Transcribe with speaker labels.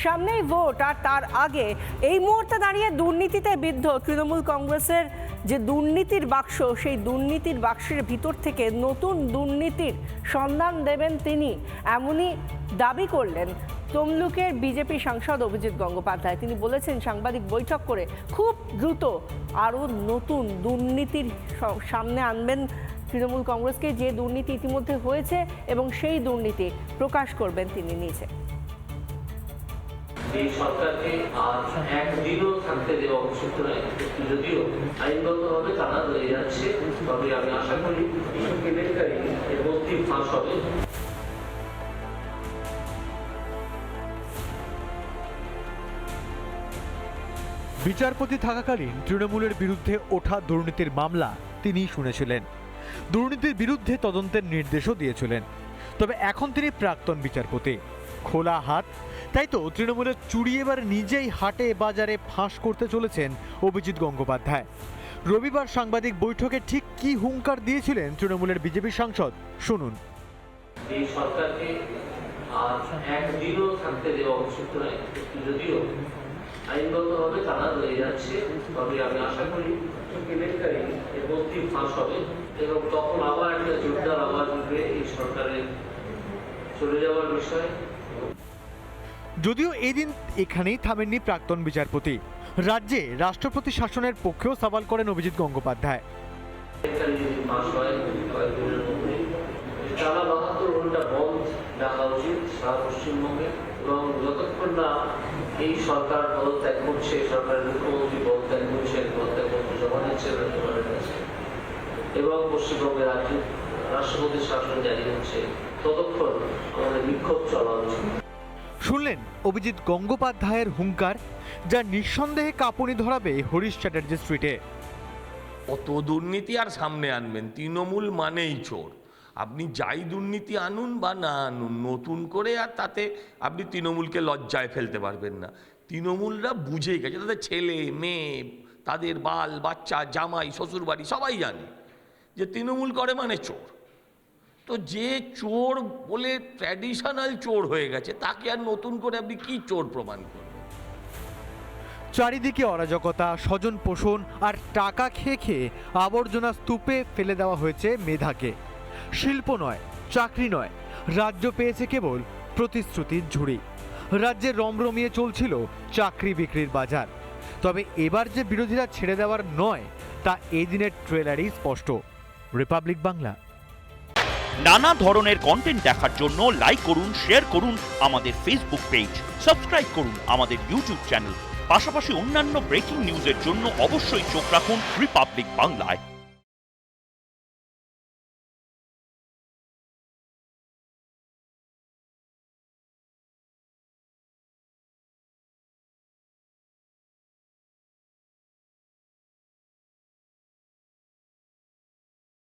Speaker 1: সামনেই ভোট, আর তার আগে এই মুহূর্তে দাঁড়িয়ে দুর্নীতিতে বিদ্ধ তৃণমূল কংগ্রেসের যে দুর্নীতির বাক্স, সেই দুর্নীতির বাক্সের ভিতর থেকে নতুন দুর্নীতির সন্ধান দেবেন তিনি, এমনই দাবি করলেন তমলুকের বিজেপি সাংসদ অভিজিৎ গঙ্গোপাধ্যায়। তিনি বলেছেন সাংবাদিক বৈঠক করে খুব দ্রুত আরও নতুন দুর্নীতির সামনে আনবেন তৃণমূল কংগ্রেসকে, যে দুর্নীতি ইতিমধ্যে হয়েছে এবং সেই দুর্নীতি প্রকাশ করবেন তিনি নিজে।
Speaker 2: এই সরকারকে আর একদিনও থাকতে দেওয়া উচিত নয়, যদিও আইনগতভাবে তারা রয়ে যাচ্ছে, তবে আমি আশা করি কেলেঙ্কারি এর মধ্যেই ফাঁস হবে।
Speaker 3: বিচারপতি থাকাকালীন তৃণমূলের বিরুদ্ধে ওঠা দুর্নীতির মামলা তিনিই শুনেছিলেন, দুর্নীতির বিরুদ্ধে তদন্তের নির্দেশও দিয়েছিলেন। তবে এখন তিনি প্রাক্তন বিচারপতি, খোলা হাত। তাই তো তৃণমূলের চুরি এবার নিজেই হাটে বাজারে ফাঁস করতে চলেছেন অভিজিৎ গঙ্গোপাধ্যায়। রবিবার সাংবাদিক বৈঠকে ঠিক কি হুঙ্কার দিয়েছিলেন তৃণমূলের বিজেপি সাংসদ, শুনুন।
Speaker 2: এই সরকারকে আর একদিনও থাকতে দেওয়া উচিত নয়, যদিও আইনগতভাবে তারা রয়ে যাচ্ছে, তবে আমি আশা করি কেলেঙ্কারি এর মধ্যেই ফাঁস হবে এবং তখন আবার একটা জোরদার আওয়াজ উঠবে এই সরকারের চলে যাওয়ার বিষয়ে।
Speaker 3: যদিও এদিন এখানেই থামেননি প্রাক্তন বিচারপতি, রাজ্যে রাষ্ট্রপতি শাসনের পক্ষেও সওয়াল করেন অভিজিৎ গঙ্গোপাধ্যায়।
Speaker 2: টানা ৭২ ঘন্টা বন্ধ ডাকা উচিত সারা পশ্চিমবঙ্গে, এবং যতক্ষণ না এই সরকার পদত্যাগ করছে, সরকারের মুখ্যমন্ত্রী পদত্যাগ করছেন, পদত্যাগপত্র জমা দিচ্ছেন রাজ্যপালের কাছে এবং পশ্চিমবঙ্গের রাষ্ট্রপতির শাসন জারি হচ্ছে, ততক্ষণ আমাদের বিক্ষোভ চলা উচিত।
Speaker 3: শুনলেন অভিজিৎ গঙ্গোপাধ্যায়ের হুঙ্কার, যা নিঃসন্দেহে কাঁপুনি ধরাবে হরিশ চ্যাটার্জি স্ট্রিটে।
Speaker 4: অত দুর্নীতি আর সামনে আনবেন? তৃণমূল মানেই চোর। আপনি যাই দুর্নীতি আনুন বা না আনুন নতুন করে, আর তাতে আপনি তৃণমূলকে লজ্জায় ফেলতে পারবেন না। তৃণমূলরা বুঝেই গেছে, তাদের ছেলে মেয়ে, তাদের বাল বাচ্চা, জামাই, শ্বশুরবাড়ি সবাই জানে যে তৃণমূল করে মানে চোর। তো যে চোর বলে ট্র্যাডিশনাল চোর হয়ে গেছে, তাকে আর নতুন করে আপনি কি চোর প্রমাণ করবেন?
Speaker 3: চারিদিকে অরাজকতা, স্বজন পোষণ আর টাকা খেয়ে খেয়ে আবর্জনা স্তূপে ফেলে দেওয়া হয়েছে মেধাকে। শিল্প নয়, চাকরি নয়, রাজ্য পেয়েছে কেবল প্রতিশ্রুতির ঝুড়ি। রাজ্যে রমরমিয়ে চলছিল চাকরি বিক্রির বাজার। তবে এবার যে বিরোধীরা ছেড়ে দেওয়ার নয়, তা এই দিনের ট্রেলারেই স্পষ্ট। রিপাবলিক বাংলা।
Speaker 5: নানা ধরনের কন্টেন্ট দেখার জন্য লাইক করুন, শেয়ার করুন আমাদের ফেসবুক পেজ, সাবস্ক্রাইব করুন আমাদের ইউটিউব চ্যানেল। পাশাপাশি অন্যান্য ব্রেকিং নিউজের জন্য অবশ্যই চোখ রাখুন রিপাবলিক বাংলায়।